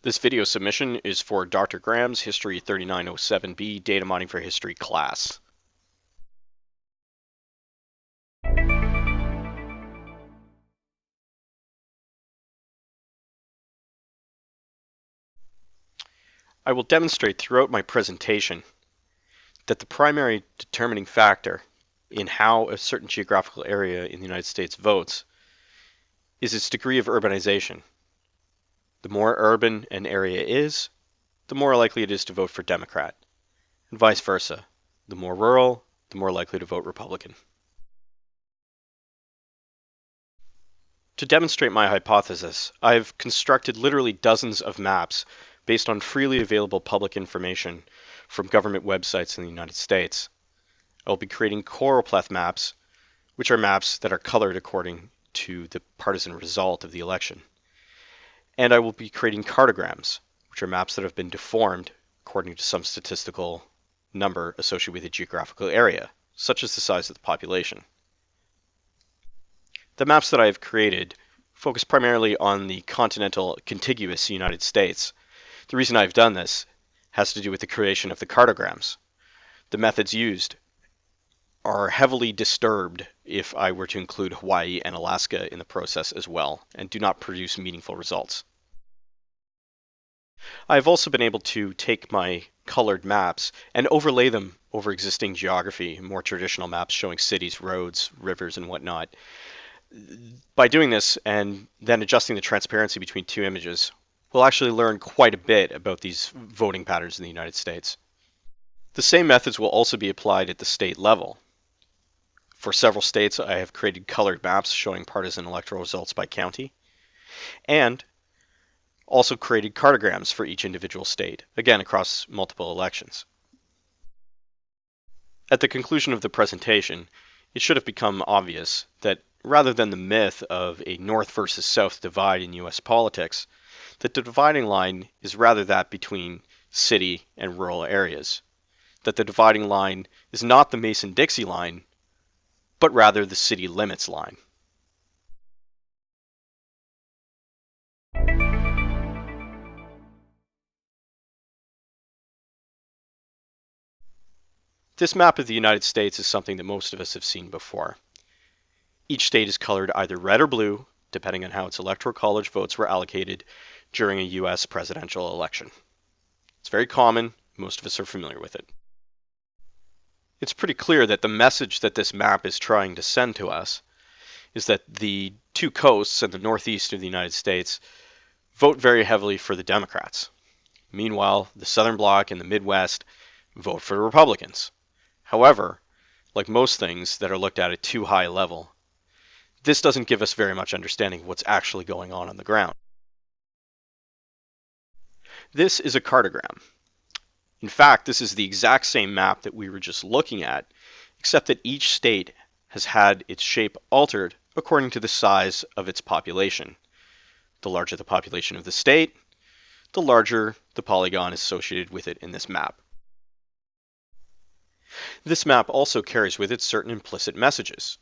This video submission is for Dr. Graham's History 3907B Data Mining for History class. I will demonstrate throughout my presentation that the primary determining factor in how a certain geographical area in the United States votes is its degree of urbanization. The more urban an area is, the more likely it is to vote for Democrat, and vice versa. The more rural, the more likely to vote Republican. To demonstrate my hypothesis, I've constructed literally dozens of maps based on freely available public information from government websites in the United States. I'll be creating choropleth maps, which are maps that are colored according to the partisan result of the election. And I will be creating cartograms, which are maps that have been deformed according to some statistical number associated with a geographical area, such as the size of the population. The maps that I have created focus primarily on the continental contiguous United States. The reason I've done this has to do with the creation of the cartograms. The methods used are heavily disturbed if I were to include Hawaii and Alaska in the process as well, and do not produce meaningful results. I've also been able to take my colored maps and overlay them over existing geography, more traditional maps showing cities, roads, rivers, and whatnot. By doing this and then adjusting the transparency between two images, we'll actually learn quite a bit about these voting patterns in the United States. The same methods will also be applied at the state level. For several states, I have created colored maps showing partisan electoral results by county, and also created cartograms for each individual state, again across multiple elections. At the conclusion of the presentation, it should have become obvious that rather than the myth of a North versus South divide in US politics, that the dividing line is rather that between city and rural areas. That the dividing line is not the Mason-Dixie line, but rather the city limits line. This map of the United States is something that most of us have seen before. Each state is colored either red or blue, depending on how its electoral college votes were allocated during a US presidential election. It's very common, most of us are familiar with it. It's pretty clear that the message that this map is trying to send to us is that the two coasts and the northeast of the United States vote very heavily for the Democrats. Meanwhile, the Southern Bloc and the Midwest vote for the Republicans. However, like most things that are looked at too high a level, this doesn't give us very much understanding of what's actually going on the ground. This is a cartogram. In fact, this is the exact same map that we were just looking at, except that each state has had its shape altered according to the size of its population. The larger the population of the state, the larger the polygon associated with it in this map. This map also carries with it certain implicit messages.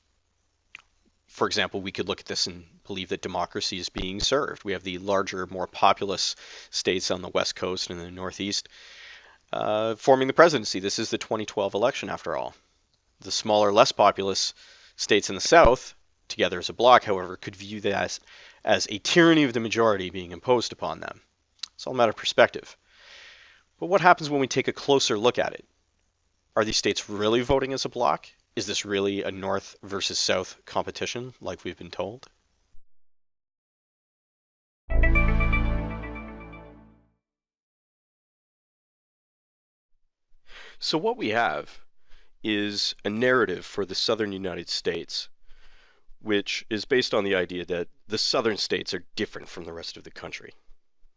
For example, we could look at this and believe that democracy is being served. We have the larger, more populous states on the West Coast and in the Northeast forming the presidency. This is the 2012 election, after all. The smaller, less populous states in the South, together as a bloc, however, could view that as a tyranny of the majority being imposed upon them. It's all a matter of perspective. But what happens when we take a closer look at it? Are these states really voting as a bloc? Is this really a North versus South competition, like we've been told? So what we have is a narrative for the southern United States, which is based on the idea that the southern states are different from the rest of the country.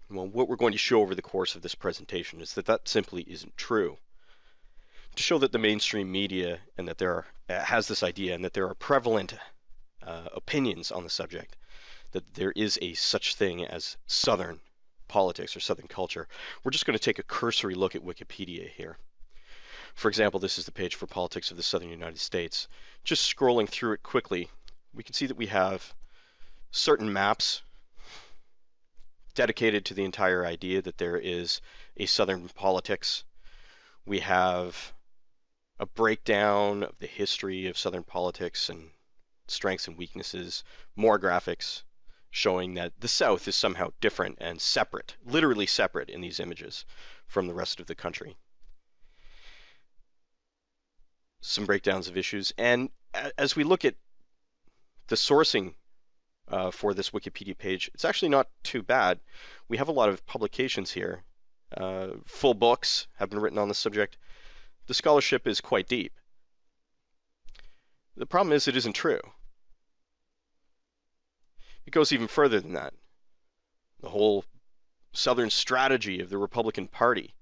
Well, what we're going to show over the course of this presentation is that that simply isn't true. To show that the mainstream media and that has this idea and that there are prevalent opinions on the subject, that there is a such thing as Southern politics or Southern culture, we're just going to take a cursory look at Wikipedia here. For example, this is the page for politics of the Southern United States. Just scrolling through it quickly, we can see that we have certain maps dedicated to the entire idea that there is a Southern politics. We have a breakdown of the history of Southern politics and strengths and weaknesses, more graphics showing that the South is somehow different and separate, literally separate in these images from the rest of the country. Some breakdowns of issues. And as we look at the sourcing for this Wikipedia page, it's actually not too bad. We have a lot of publications here. Full books have been written on the subject. The scholarship is quite deep. The problem is it isn't true. It goes even further than that. The whole Southern strategy of the Republican Party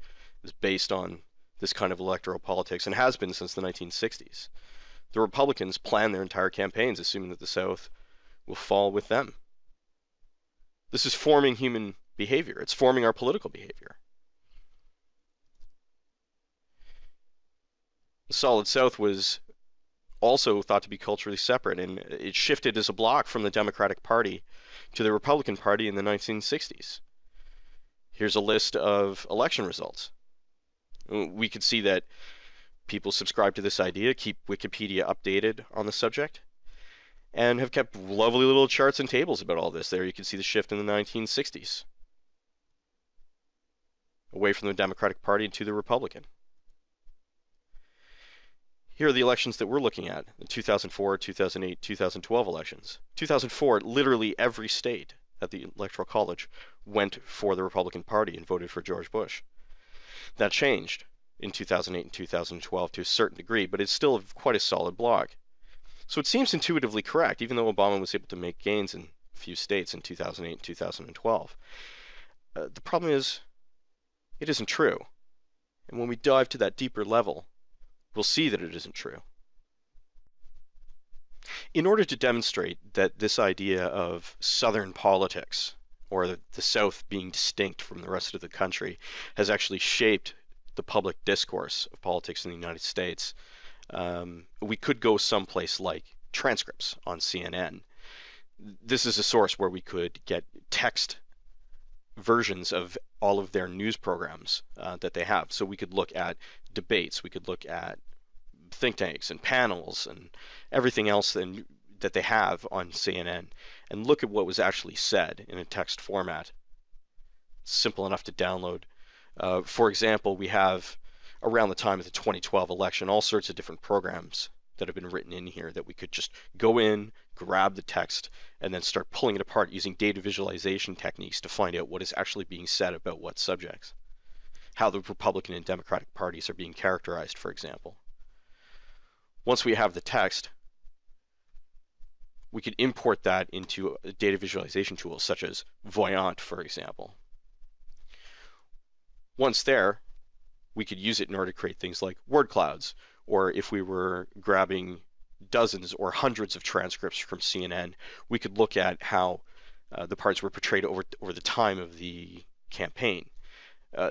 is based on this kind of electoral politics and has been since the 1960s. The Republicans plan their entire campaigns assuming that the South will fall with them. This is forming human behavior. It's forming our political behavior. The Solid South was also thought to be culturally separate, and it shifted as a bloc from the Democratic Party to the Republican Party in the 1960s. Here's a list of election results. We could see that people subscribe to this idea, keep Wikipedia updated on the subject, and have kept lovely little charts and tables about all this. There you can see the shift in the 1960s, away from the Democratic Party to the Republican. Here are the elections that we're looking at, the 2004, 2008, 2012 elections. 2004, literally every state at the Electoral College went for the Republican Party and voted for George Bush. That changed in 2008 and 2012 to a certain degree, but it's still quite a solid bloc. So it seems intuitively correct, even though Obama was able to make gains in a few states in 2008 and 2012. The problem is, it isn't true. And when we dive to that deeper level, we'll see that it isn't true. In order to demonstrate that this idea of Southern politics, or the South being distinct from the rest of the country, has actually shaped the public discourse of politics in the United States, we could go someplace like transcripts on CNN. This is a source where we could get text versions of all of their news programs that they have. So we could look at debates, we could look at think tanks and panels and everything else that they have on CNN and look at what was actually said in a text format. Simple enough to download. For example, we have, around the time of the 2012 election, all sorts of different programs that have been written in here that we could just go in, grab the text, and then start pulling it apart using data visualization techniques to find out what is actually being said about what subjects. How the Republican and Democratic parties are being characterized, for example. Once we have the text, we could import that into data visualization tools such as Voyant, for example. Once there, we could use it in order to create things like word clouds, or if we were grabbing dozens or hundreds of transcripts from CNN, we could look at how the parts were portrayed over the time of the campaign.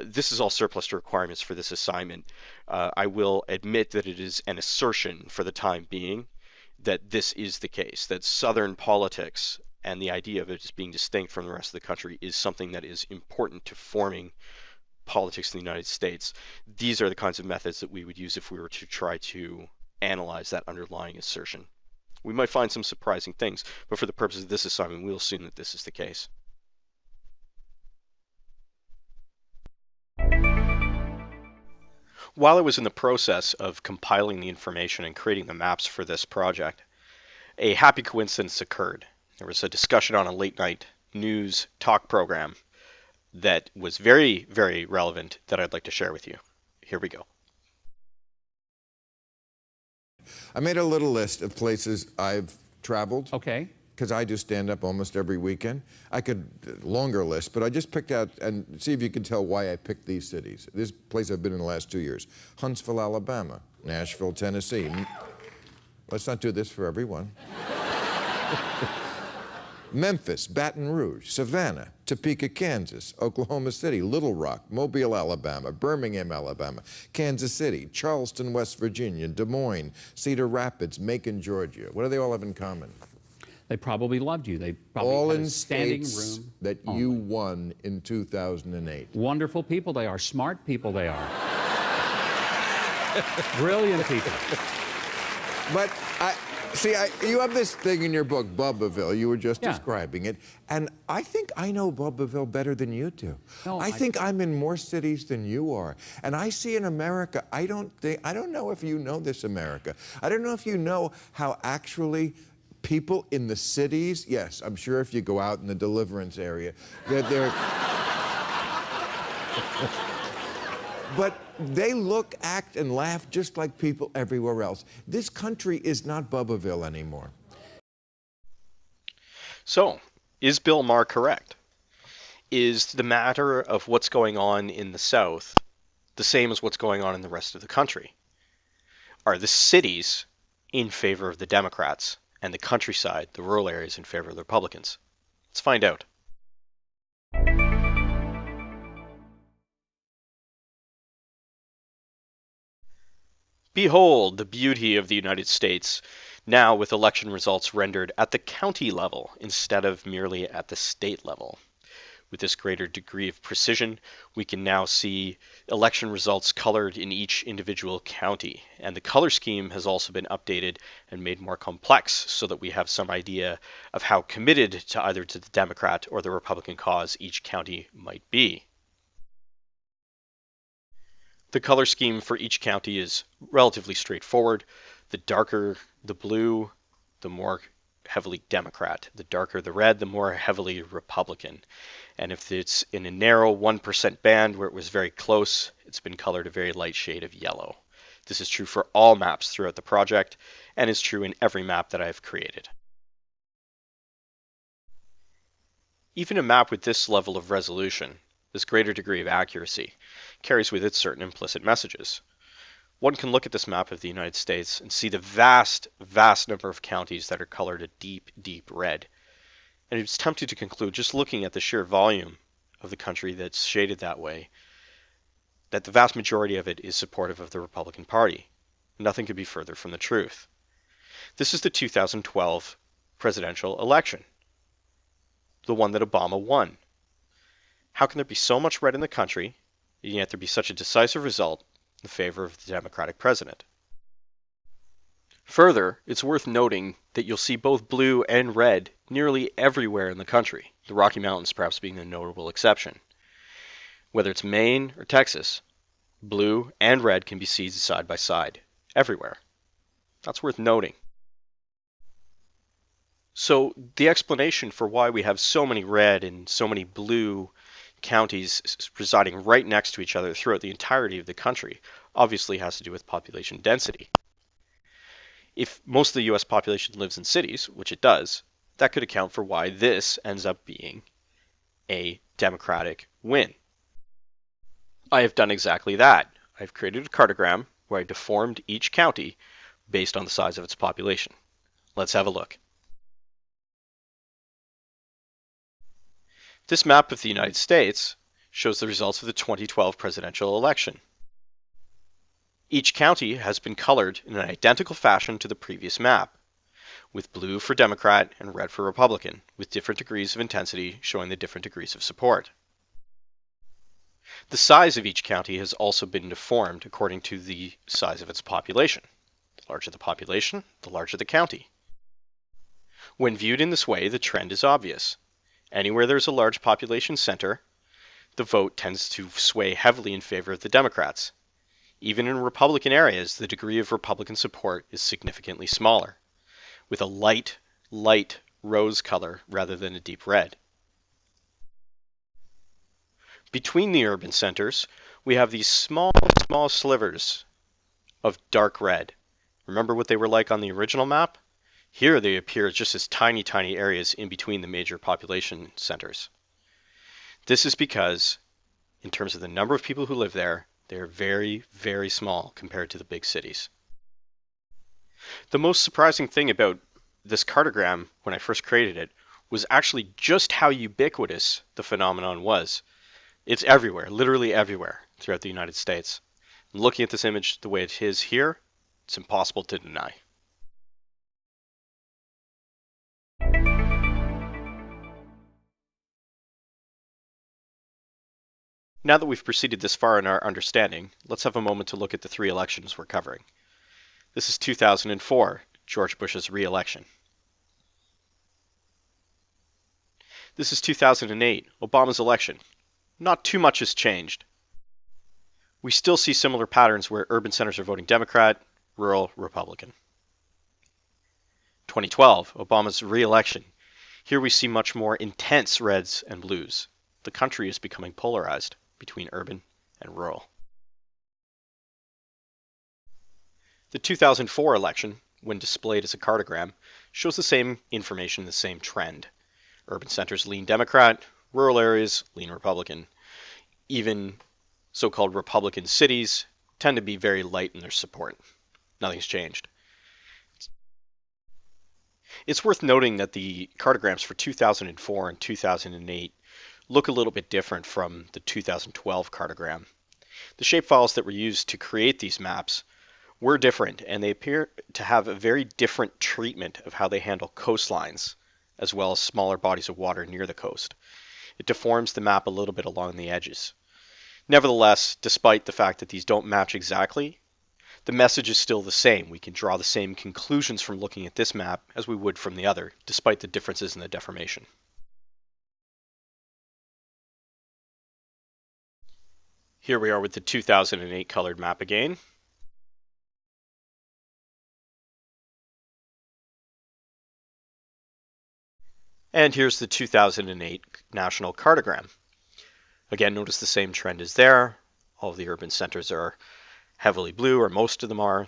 This is all surplus to requirements for this assignment. I will admit that it is an assertion for the time being that this is the case, that Southern politics and the idea of it as being distinct from the rest of the country is something that is important to forming politics in the United States. These are the kinds of methods that we would use if we were to try to analyze that underlying assertion. We might find some surprising things, but for the purpose of this assignment, we'll assume that this is the case. While I was in the process of compiling the information and creating the maps for this project, a happy coincidence occurred. There was a discussion on a late night news talk program that was very, very relevant that I'd like to share with you. Here we go. I made a little list of places I've traveled. Okay. Because I do stand up almost every weekend. I could, longer list, but I just picked out, and see if you can tell why I picked these cities. This place I've been in the last 2 years. Huntsville, Alabama. Nashville, Tennessee. Let's not do this for everyone. Memphis, Baton Rouge, Savannah, Topeka, Kansas, Oklahoma City, Little Rock, Mobile, Alabama, Birmingham, Alabama, Kansas City, Charleston, West Virginia, Des Moines, Cedar Rapids, Macon, Georgia. What do they all have in common? They probably loved you. They probably All had in a standing states room. that you won in 2008. Wonderful people they are. Smart people they are. Brilliant people. But you have this thing in your book, Bubbaville. You were just Yeah. describing it. And I think I know Bubbaville better than you do. No, I think I'm in more cities than you are. And I see in America, I don't know if you know this, America. I don't know if you know how actually people in the cities, yes, I'm sure if you go out in the Deliverance area, they're but they look, act, and laugh just like people everywhere else. This country is not Bubbaville anymore. So, is Bill Maher correct? Is the matter of what's going on in the South the same as what's going on in the rest of the country? Are the cities in favor of the Democrats and the countryside, the rural areas, in favor of the Republicans? Let's find out. Behold the beauty of the United States, now with election results rendered at the county level instead of merely at the state level. With this greater degree of precision, we can now see election results colored in each individual county, and the color scheme has also been updated and made more complex so that we have some idea of how committed to either to the Democrat or the Republican cause each county might be. The color scheme for each county is relatively straightforward. The darker the blue, the more heavily Democrat. The darker the red, the more heavily Republican. And if it's in a narrow 1% band where it was very close, it's been colored a very light shade of yellow. This is true for all maps throughout the project and is true in every map that I've created. Even a map with this level of resolution, this greater degree of accuracy, carries with it certain implicit messages. One can look at this map of the United States and see the vast, vast number of counties that are colored a deep, deep red. And it's tempting to conclude, just looking at the sheer volume of the country that's shaded that way, that the vast majority of it is supportive of the Republican Party. Nothing could be further from the truth. This is the 2012 presidential election, the one that Obama won. How can there be so much red in the country, and yet there be such a decisive result in favor of the Democratic president? Further, it's worth noting that you'll see both blue and red nearly everywhere in the country, the Rocky Mountains perhaps being the notable exception. Whether it's Maine or Texas, blue and red can be seen side by side, everywhere. That's worth noting. So the explanation for why we have so many red and so many blue counties residing right next to each other throughout the entirety of the country obviously has to do with population density. If most of the US population lives in cities, which it does, that could account for why this ends up being a Democratic win. I have done exactly that. I've created a cartogram where I deformed each county based on the size of its population. Let's have a look. This map of the United States shows the results of the 2012 presidential election. Each county has been colored in an identical fashion to the previous map, with blue for Democrat and red for Republican, with different degrees of intensity showing the different degrees of support. The size of each county has also been deformed according to the size of its population. The larger the population, the larger the county. When viewed in this way, the trend is obvious. Anywhere there's a large population center, the vote tends to sway heavily in favor of the Democrats. Even in Republican areas, the degree of Republican support is significantly smaller, with a light rose color rather than a deep red. Between the urban centers, we have these small slivers of dark red. Remember what they were like on the original map? Here they appear just as tiny areas in between the major population centers. This is because, in terms of the number of people who live there, they're very, very small compared to the big cities. The most surprising thing about this cartogram when I first created it was actually just how ubiquitous the phenomenon was. It's everywhere, literally everywhere throughout the United States. And looking at this image the way it is here, it's impossible to deny. Now that we've proceeded this far in our understanding, let's have a moment to look at the three elections we're covering. This is 2004, George Bush's re-election. This is 2008, Obama's election. Not too much has changed. We still see similar patterns where urban centers are voting Democrat, rural, Republican. 2012, Obama's re-election. Here we see much more intense reds and blues. The country is becoming polarized between urban and rural. The 2004 election, when displayed as a cartogram, shows the same information, the same trend. Urban centers lean Democrat, rural areas lean Republican. Even so-called Republican cities tend to be very light in their support. Nothing's changed. It's worth noting that the cartograms for 2004 and 2008 look a little bit different from the 2012 cartogram. The shapefiles that were used to create these maps were different, and they appear to have a very different treatment of how they handle coastlines, as well as smaller bodies of water near the coast. It deforms the map a little bit along the edges. Nevertheless, despite the fact that these don't match exactly, the message is still the same. We can draw the same conclusions from looking at this map as we would from the other, despite the differences in the deformation. Here we are with the 2008 colored map again. And here's the 2008 national cartogram. Again, notice the same trend is there. All of the urban centers are heavily blue, or most of them are.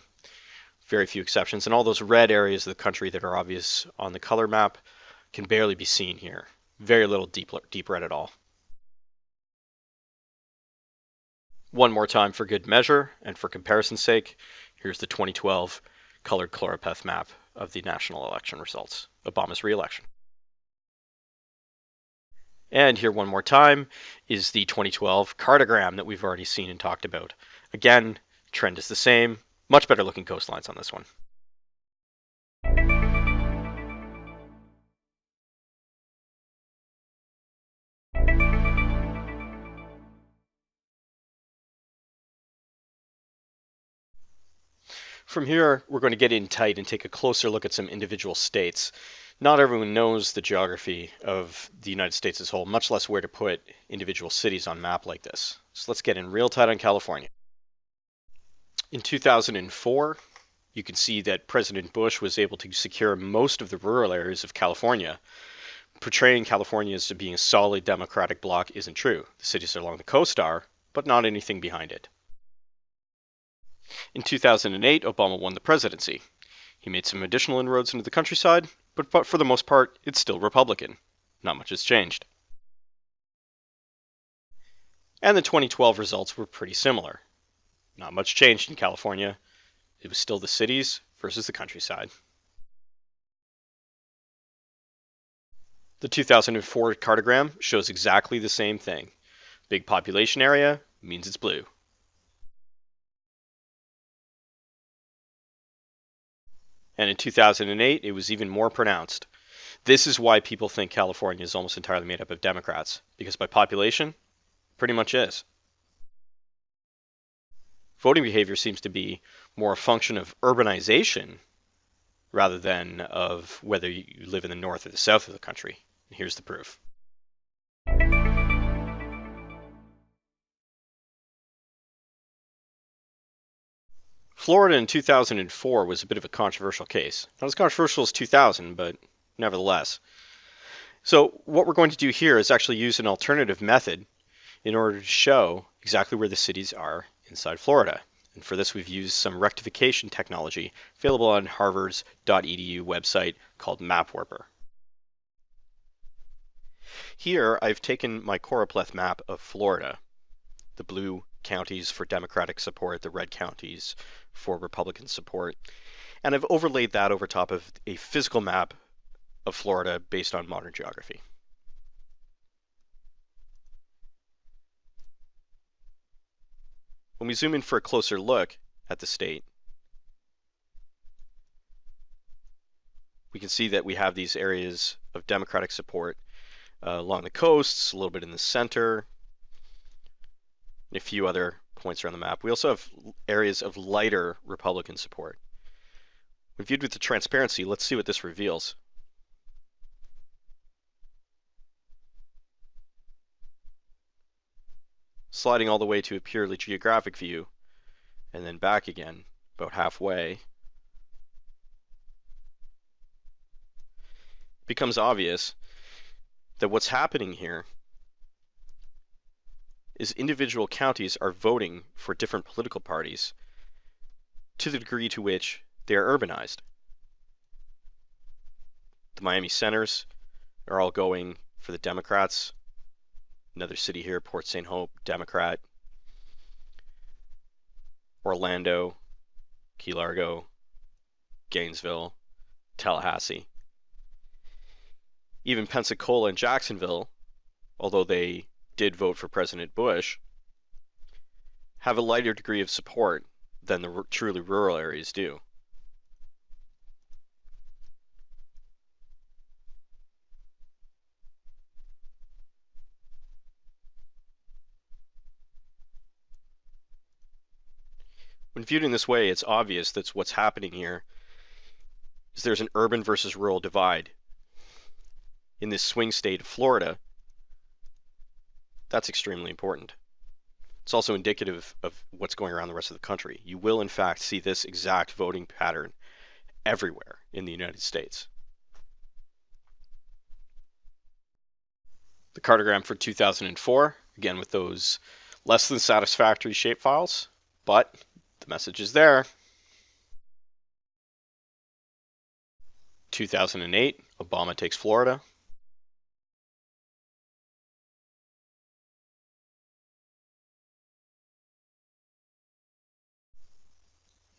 Very few exceptions. And all those red areas of the country that are obvious on the color map can barely be seen here. Very little deep red at all. One more time for good measure and for comparison's sake, here's the 2012 colored choropleth map of the national election results, Obama's re-election. And here one more time is the 2012 cartogram that we've already seen and talked about. Again, trend is the same. Much better looking coastlines on this one. From here, we're going to get in tight and take a closer look at some individual states. Not everyone knows the geography of the United States as a whole, much less where to put individual cities on a map like this. So let's get in real tight on California. In 2004, you can see that President Bush was able to secure most of the rural areas of California. Portraying California as being a solid Democratic bloc isn't true. The cities along the coast are, but not anything behind it. In 2008, Obama won the presidency. He made some additional inroads into the countryside, but for the most part, it's still Republican. Not much has changed. And the 2012 results were pretty similar. Not much changed in California. It was still the cities versus the countryside. The 2004 cartogram shows exactly the same thing. Big population area means it's blue. And in 2008, it was even more pronounced. This is why people think California is almost entirely made up of Democrats, because by population, pretty much is. Voting behavior seems to be more a function of urbanization rather than of whether you live in the north or the south of the country. And here's the proof. Florida in 2004 was a bit of a controversial case. Not as controversial as 2000, but nevertheless. So what we're going to do here is actually use an alternative method in order to show exactly where the cities are inside Florida. And for this, we've used some rectification technology available on harvard's.edu website called MapWarper. Here, I've taken my choropleth map of Florida, the blue counties for Democratic support, the red counties for Republican support, and I've overlaid that over top of a physical map of Florida based on modern geography. When we zoom in for a closer look at the state, we can see that we have these areas of Democratic support along the coasts, a little bit in the center, and a few other points around the map. We also have areas of lighter Republican support. When viewed with the transparency, let's see what this reveals. Sliding all the way to a purely geographic view, and then back again, about halfway, it becomes obvious that what's happening here is individual counties are voting for different political parties to the degree to which they are urbanized. The Miami centers are all going for the Democrats. Another city here, Port St. Hope, Democrat. Orlando, Key Largo, Gainesville, Tallahassee. Even Pensacola and Jacksonville, although they did vote for President Bush, have a lighter degree of support than the truly rural areas do. When viewed in this way, it's obvious that what's happening here is there's an urban versus rural divide. In this swing state of Florida, that's extremely important. It's also indicative of what's going around the rest of the country. You will, in fact, see this exact voting pattern everywhere in the United States. The cartogram for 2004, again with those less than satisfactory shapefiles, but the message is there. 2008, Obama takes Florida.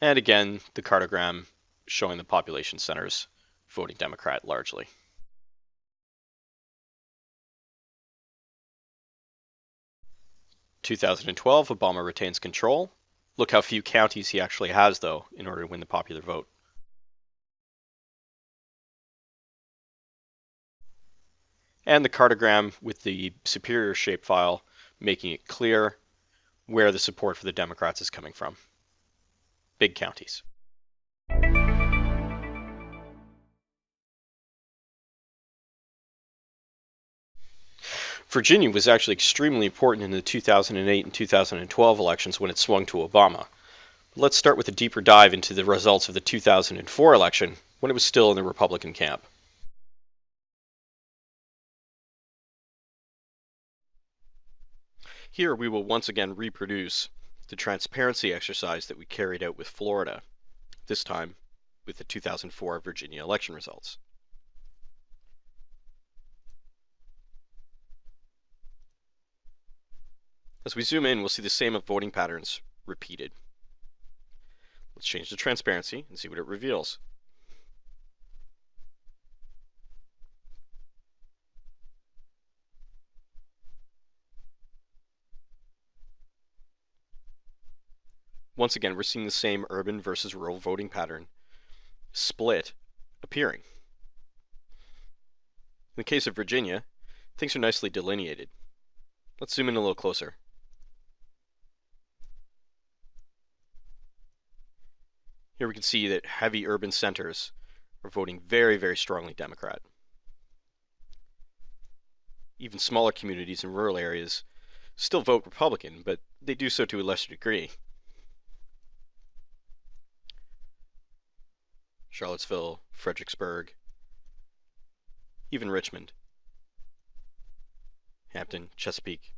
And again, the cartogram showing the population centers voting Democrat largely. In 2012, Obama retains control. Look how few counties he actually has, though, in order to win the popular vote. And the cartogram with the superior shapefile making it clear where the support for the Democrats is coming from. Big counties. Virginia was actually extremely important in the 2008 and 2012 elections when it swung to Obama. Let's start with a deeper dive into the results of the 2004 election when it was still in the Republican camp. Here we will once again reproduce the transparency exercise that we carried out with Florida, this time with the 2004 Virginia election results. As we zoom in, we'll see the same voting patterns repeated. Let's change the transparency and see what it reveals. Once again, we're seeing the same urban versus rural voting pattern split appearing. In the case of Virginia, things are nicely delineated. Let's zoom in a little closer. Here we can see that heavy urban centers are voting very, very strongly Democrat. Even smaller communities in rural areas still vote Republican, but they do so to a lesser degree. Charlottesville, Fredericksburg, even Richmond, Hampton, Chesapeake.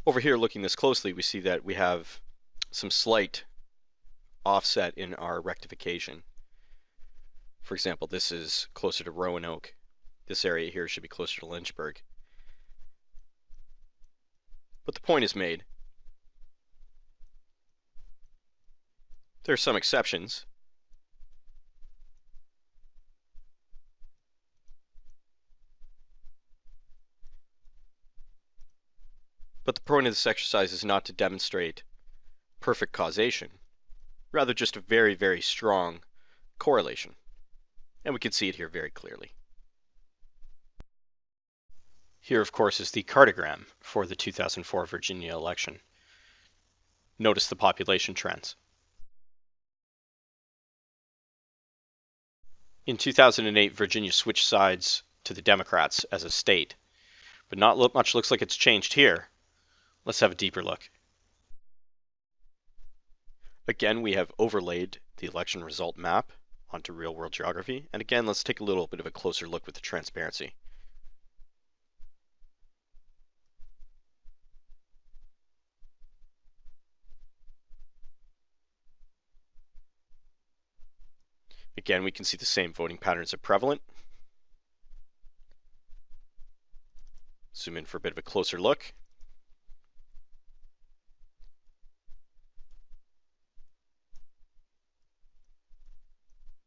Over here, looking this closely, we see that we have some slight offset in our rectification. For example, this is closer to Roanoke. This area here should be closer to Lynchburg. But the point is made. There are some exceptions. But the point of this exercise is not to demonstrate perfect causation, rather just a very, very strong correlation. And we can see it here very clearly. Here, of course, is the cartogram for the 2004 Virginia election. Notice the population trends. In 2008, Virginia switched sides to the Democrats as a state, but not much looks like it's changed here. Let's have a deeper look. Again, we have overlaid the election result map onto real-world geography, and again, let's take a little bit of a closer look with the transparency. Again, we can see the same voting patterns are prevalent. Zoom in for a bit of a closer look.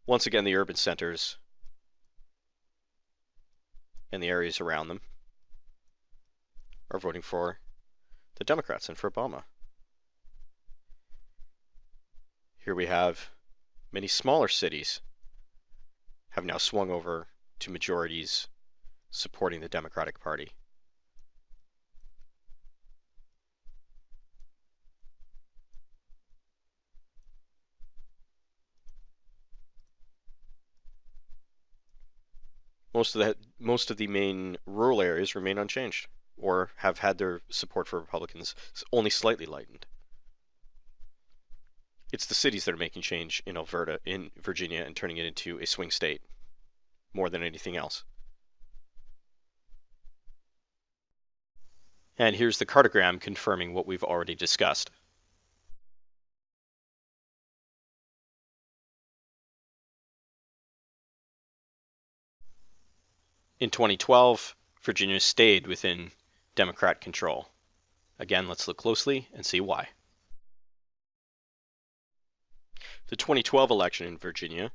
Once again, the urban centers and the areas around them are voting for the Democrats and for Obama. Here we have many smaller cities have now swung over to majorities supporting the Democratic Party. Most of the main rural areas remain unchanged or have had their support for Republicans only slightly lightened. It's the cities that are making change in Virginia, and turning it into a swing state more than anything else. And here's the cartogram confirming what we've already discussed. In 2012, Virginia stayed within Democrat control. Again, let's look closely and see why. The 2012 election in Virginia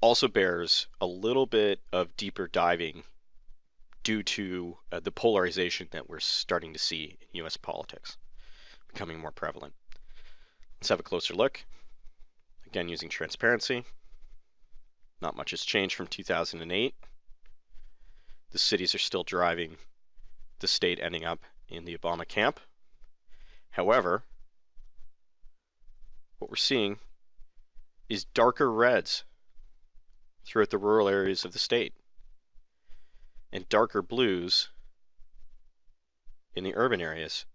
also bears a little bit of deeper diving due to the polarization that we're starting to see in U.S. politics becoming more prevalent. Let's have a closer look. Again, using transparency. Not much has changed from 2008. The cities are still driving the state, ending up in the Obama camp. However, what we're seeing is darker reds throughout the rural areas of the state and darker blues in the urban areas.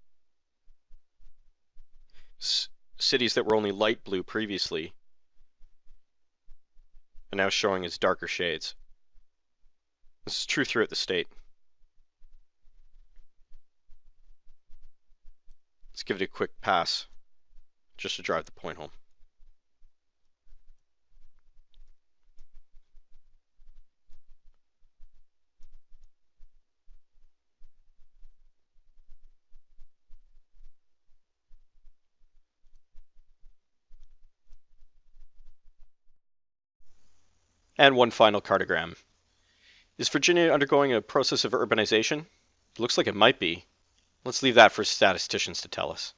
Cities that were only light blue previously are now showing as darker shades. This is true throughout the state. Let's give it a quick pass just to drive the point home. And one final cartogram. Is Virginia undergoing a process of urbanization? It looks like it might be. Let's leave that for statisticians to tell us.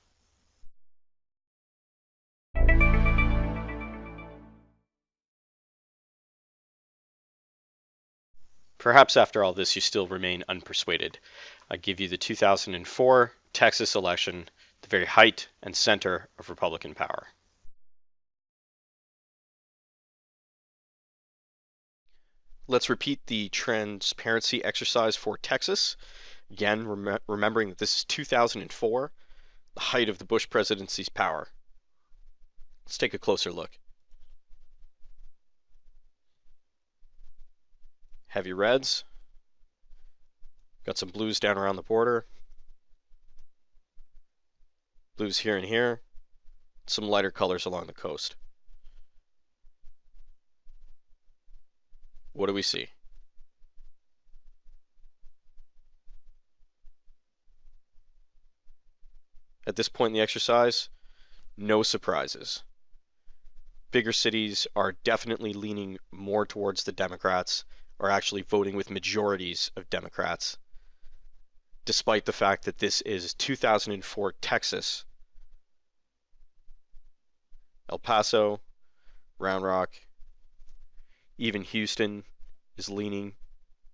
Perhaps after all this you still remain unpersuaded. I give you the 2004 Texas election, the very height and center of Republican power. Let's repeat the transparency exercise for Texas. Again, remembering that this is 2004, the height of the Bush presidency's power. Let's take a closer look. Heavy reds. Got some blues down around the border. Blues here and here. Some lighter colors along the coast. What do we see? At this point in the exercise, no surprises. Bigger cities are definitely leaning more towards the Democrats, or actually voting with majorities of Democrats, despite the fact that this is 2004 Texas. El Paso, Round Rock, even Houston is leaning,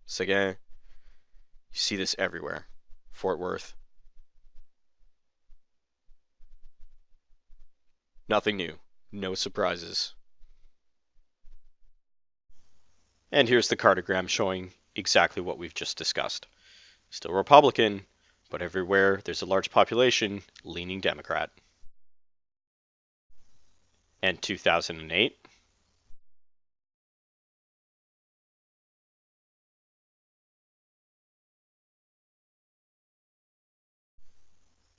Seguin. You see this everywhere. Fort Worth. Nothing new. No surprises. And here's the cartogram showing exactly what we've just discussed. Still Republican, but everywhere there's a large population leaning Democrat. And 2008.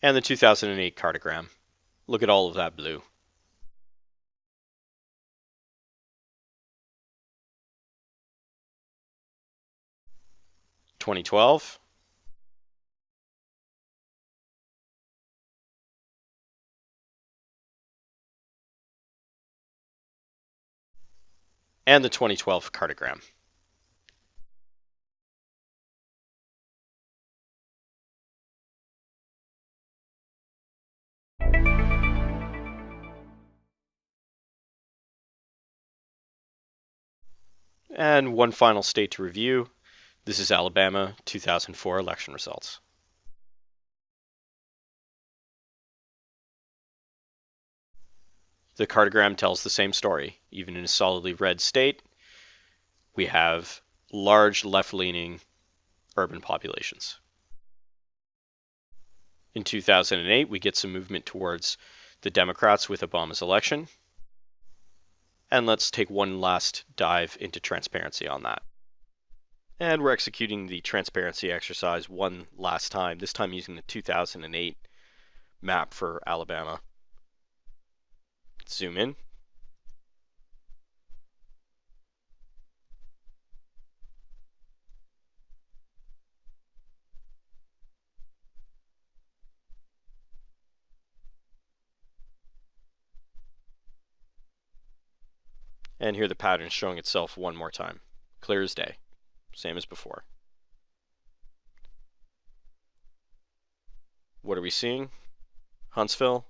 And the 2008 cartogram. Look at all of that blue. 2012. And the 2012 cartogram. And one final state to review. This is Alabama 2004 election results. The cartogram tells the same story. Even in a solidly red state, we have large left-leaning urban populations. In 2008, we get some movement towards the Democrats with Obama's election. And let's take one last dive into transparency on that. And we're executing the transparency exercise one last time, this time using the 2008 map for Alabama. Zoom in. And here the pattern is showing itself one more time. Clear as day. Same as before. What are we seeing? Huntsville,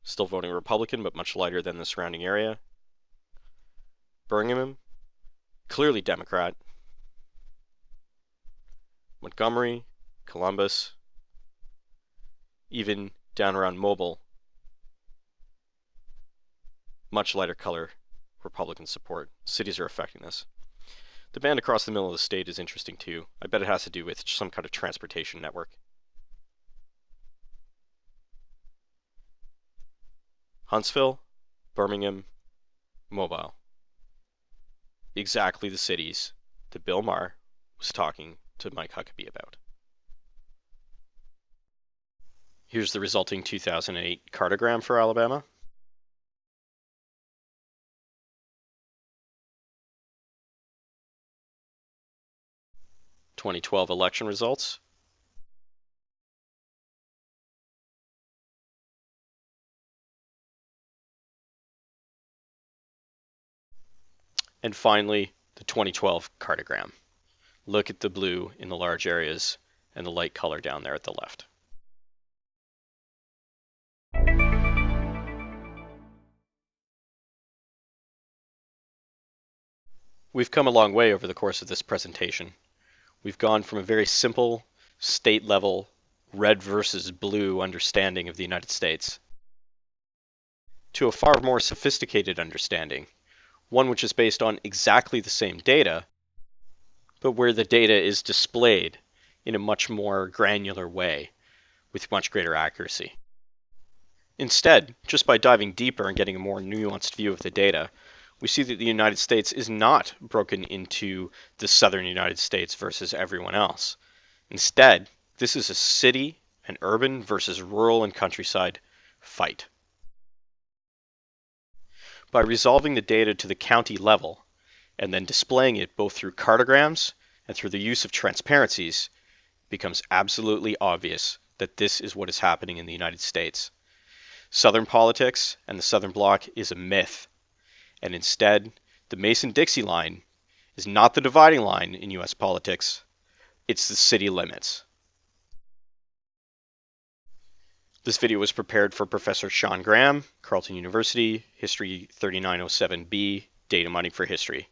still voting Republican, but much lighter than the surrounding area. Birmingham, clearly Democrat. Montgomery, Columbus, even down around Mobile, much lighter color Republican support. Cities are affecting this. The band across the middle of the state is interesting too. I bet it has to do with some kind of transportation network. Huntsville, Birmingham, Mobile. Exactly the cities that Bill Maher was talking to Mike Huckabee about. Here's the resulting 2008 cartogram for Alabama. (2012) election results. And finally, the 2012 cartogram. Look at the blue in the large areas and the light color down there at the left. We've come a long way over the course of this presentation. We've gone from a very simple, state-level, red versus blue understanding of the United States to a far more sophisticated understanding, one which is based on exactly the same data, but where the data is displayed in a much more granular way with much greater accuracy. Instead, just by diving deeper and getting a more nuanced view of the data, we see that the United States is not broken into the southern United States versus everyone else. Instead, this is a city and urban versus rural and countryside fight. By resolving the data to the county level and then displaying it both through cartograms and through the use of transparencies, it becomes absolutely obvious that this is what is happening in the United States. Southern politics and the Southern Bloc is a myth. And instead, the Mason-Dixie line is not the dividing line in U.S. politics, it's the city limits. This video was prepared for Professor Sean Graham, Carleton University, History 3907B, Data Mining for History.